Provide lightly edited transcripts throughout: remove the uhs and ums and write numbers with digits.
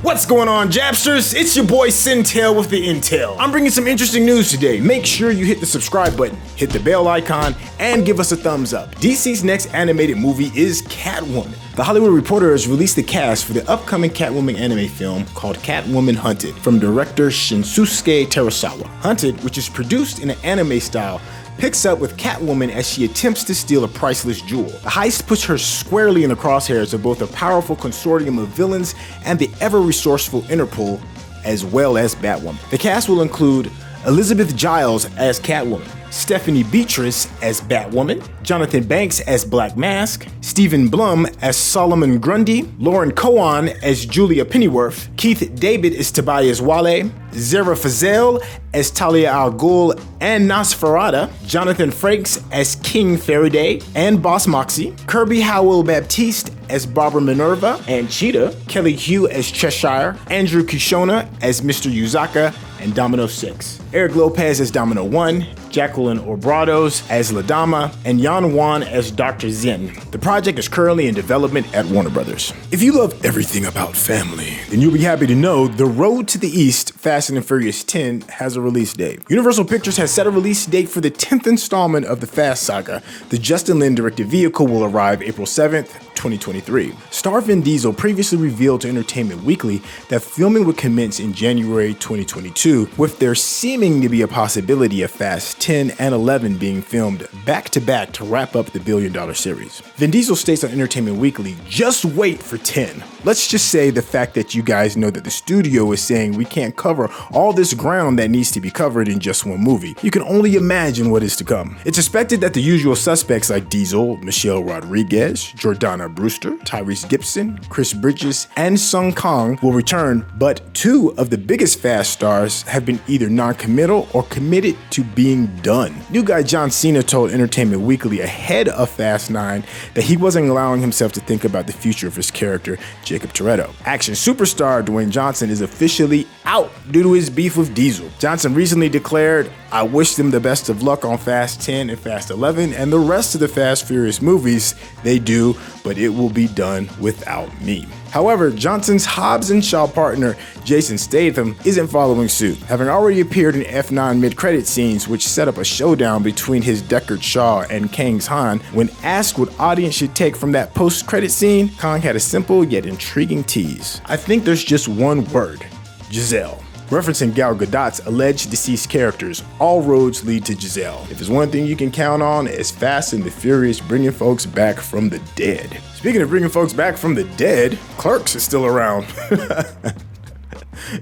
What's going on, Japsters? It's your boy SYNTELL with the Intel. I'm bringing some interesting news today. Make sure you hit the subscribe button, hit the bell icon, and give us a thumbs up. DC's next animated movie is Catwoman. The Hollywood Reporter has released the cast for the upcoming Catwoman anime film called Catwoman Hunted from director Shinsuke Terasawa. Hunted, which is produced in an anime style, picks up with Catwoman as she attempts to steal a priceless jewel. The heist puts her squarely in the crosshairs of both a powerful consortium of villains and the ever-resourceful Interpol, as well as Batwoman. The cast will include Elizabeth Giles as Catwoman, Stephanie Beatrice as Batwoman, Jonathan Banks as Black Mask, Stephen Blum as Solomon Grundy, Lauren Cohan as Julia Pennyworth, Keith David as Tobias Wale, Zara Fazell as Talia al Ghul and Nosferatu, Jonathan Frakes as King Faraday and Boss Moxie, Kirby Howell-Baptiste as Barbara Minerva and Cheetah, Kelly Hu as Cheshire, Andrew Kishona as Mr. Yuzaka and Domino 6, Eric Lopez as Domino 1, Jacqueline Obrados as Ladama, and Yan Wan as Dr. Zen. The project is currently in development at Warner Brothers. If you love everything about family, then you'll be happy to know The Road to the East, Fast and Furious 10 has a release date. Universal Pictures has set a release date for the 10th installment of the Fast saga. The Justin Lin directed vehicle will arrive April 7th, 2023. Star Vin Diesel previously revealed to Entertainment Weekly that filming would commence in January 2022, with there seeming to be a possibility of Fast 10 and 11 being filmed back-to-back to wrap up the billion-dollar series. Vin Diesel states on Entertainment Weekly, just wait for 10. Let's just say the fact that you guys know that the studio is saying we can't cover all this ground that needs to be covered in just one movie. You can only imagine what is to come. It's expected that the usual suspects like Diesel, Michelle Rodriguez, Jordana Brewster, Tyrese Gibson, Chris Bridges, and Sung Kang will return, but two of the biggest Fast stars have been either non-committal or committed to being done. New guy John Cena told Entertainment Weekly ahead of Fast 9 that he wasn't allowing himself to think about the future of his character, Jacob Toretto. Action superstar Dwayne Johnson is officially out due to his beef with Diesel. Johnson recently declared, "I wish them the best of luck on Fast 10 and Fast 11 and the rest of the Fast Furious movies. They do, but it will be done without me." However, Johnson's Hobbs & Shaw partner, Jason Statham, isn't following suit, having already appeared in F9 mid-credit scenes which set up a showdown between his Deckard Shaw and Kang's Han. When asked what audience should take from that post-credit scene, Kang had a simple yet intriguing tease. "I think there's just one word, Giselle." Referencing Gal Gadot's alleged deceased characters, all roads lead to Giselle. If there's one thing you can count on, it's Fast and the Furious bringing folks back from the dead. Speaking of bringing folks back from the dead, Clerks is still around.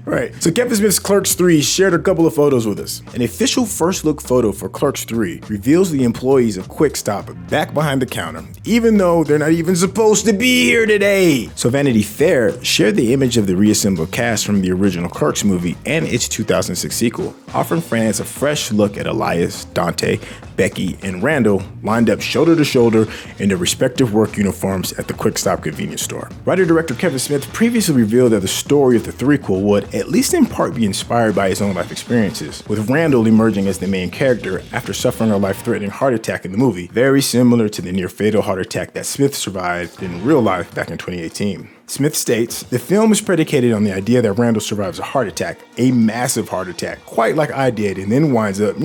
Right. So Kevin Smith's Clerks 3 shared a couple of photos with us. An official first look photo for Clerks 3 reveals the employees of Quick Stop back behind the counter, even though they're not even supposed to be here today. So Vanity Fair shared the image of the reassembled cast from the original Clerks movie and its 2006 sequel, offering fans a fresh look at Elias, Dante, Becky, and Randall lined up shoulder to shoulder in their respective work uniforms at the Quick Stop convenience store. Writer-director Kevin Smith previously revealed that the story of the threequel would, at least in part, be inspired by his own life experiences, with Randall emerging as the main character after suffering a life-threatening heart attack in the movie, very similar to the near-fatal heart attack that Smith survived in real life back in 2018. Smith states, "The film is predicated on the idea that Randall survives a heart attack, a massive heart attack, quite like I did, and then winds up,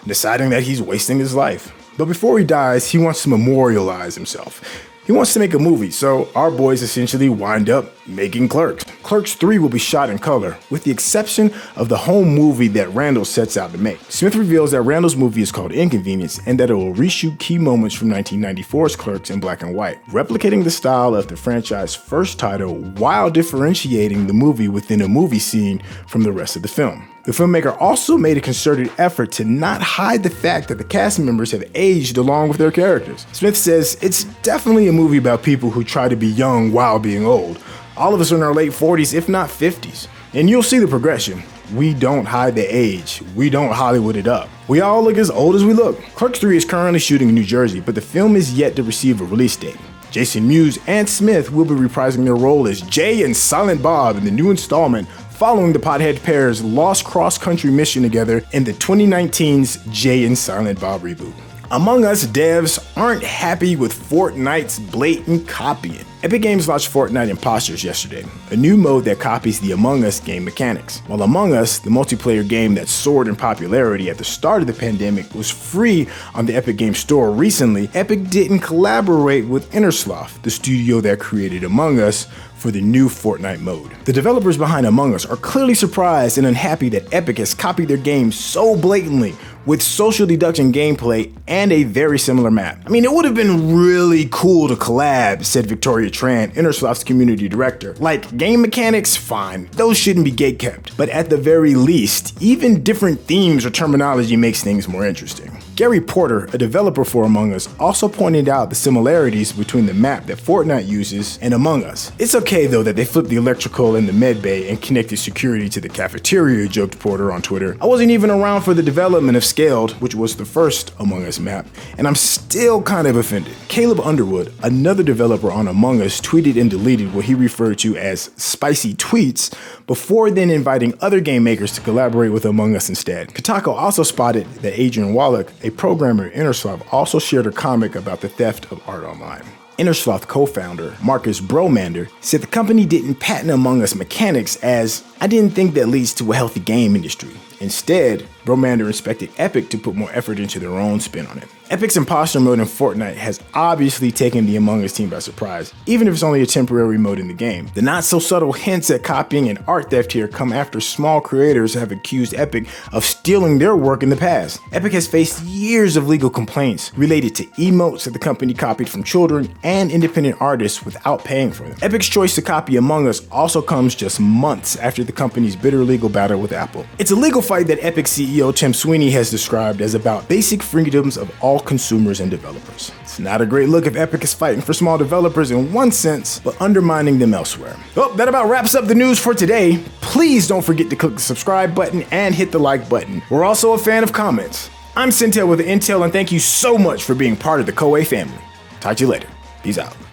deciding that he's wasting his life. But before he dies, he wants to memorialize himself. He wants to make a movie, so our boys essentially wind up making Clerks. Clerks 3 will be shot in color, with the exception of the home movie that Randall sets out to make. Smith reveals that Randall's movie is called Inconvenience and that it will reshoot key moments from 1994's Clerks in black and white, replicating the style of the franchise's first title while differentiating the movie within a movie scene from the rest of the film. The filmmaker also made a concerted effort to not hide the fact that the cast members have aged along with their characters. Smith says, "It's definitely a movie about people who try to be young while being old. All of us are in our late 40s, if not 50s. And you'll see the progression. We don't hide the age. We don't Hollywood it up. We all look as old as we look." Clerks 3 is currently shooting in New Jersey, but the film is yet to receive a release date. Jason Mewes and Smith will be reprising their role as Jay and Silent Bob in the new installment, following the pothead pair's lost cross-country mission together in the 2019's Jay and Silent Bob reboot. Among Us devs aren't happy with Fortnite's blatant copying. Epic Games launched Fortnite Imposters yesterday, a new mode that copies the Among Us game mechanics. While Among Us, the multiplayer game that soared in popularity at the start of the pandemic, was free on the Epic Games Store recently, Epic didn't collaborate with Innersloth, the studio that created Among Us, for the new Fortnite mode. The developers behind Among Us are clearly surprised and unhappy that Epic has copied their game so blatantly, with social deduction gameplay and a very similar map. I mean, it would have been really cool to collab, said Victoria Tran, Innersloth's community director. Like, game mechanics, fine, those shouldn't be gatekept. But at the very least, even different themes or terminology makes things more interesting. Gary Porter, a developer for Among Us, also pointed out the similarities between the map that Fortnite uses and Among Us. It's okay though that they flipped the electrical in the med bay and connected security to the cafeteria, joked Porter on Twitter. I wasn't even around for the development of Scaled, which was the first Among Us map, and I'm still kind of offended. Caleb Underwood, another developer on Among Us, tweeted and deleted what he referred to as spicy tweets before then inviting other game makers to collaborate with Among Us instead. Kotaku also spotted that Adrian Wallach, a programmer at Innersloth, also shared a comic about the theft of art online. Innersloth co-founder Marcus Bromander said the company didn't patent Among Us mechanics as, "I didn't think that leads to a healthy game industry." Instead, Bromander expected Epic to put more effort into their own spin on it. Epic's imposter mode in Fortnite has obviously taken the Among Us team by surprise, even if it's only a temporary mode in the game. The not so subtle hints at copying and art theft here come after small creators have accused Epic of stealing their work in the past. Epic has faced years of legal complaints related to emotes that the company copied from children and independent artists without paying for them. Epic's choice to copy Among Us also comes just months after the company's bitter legal battle with Apple. It's a legal fight that Epic CEO Tim Sweeney has described as about basic freedoms of all consumers and developers. It's not a great look if Epic is fighting for small developers in one sense, but undermining them elsewhere. Well, that about wraps up the news for today. Please don't forget to click the subscribe button and hit the like button. We're also a fan of comments. I'm SYNTELL with the Intel, and thank you so much for being part of the Koay family. Talk to you later. Peace out.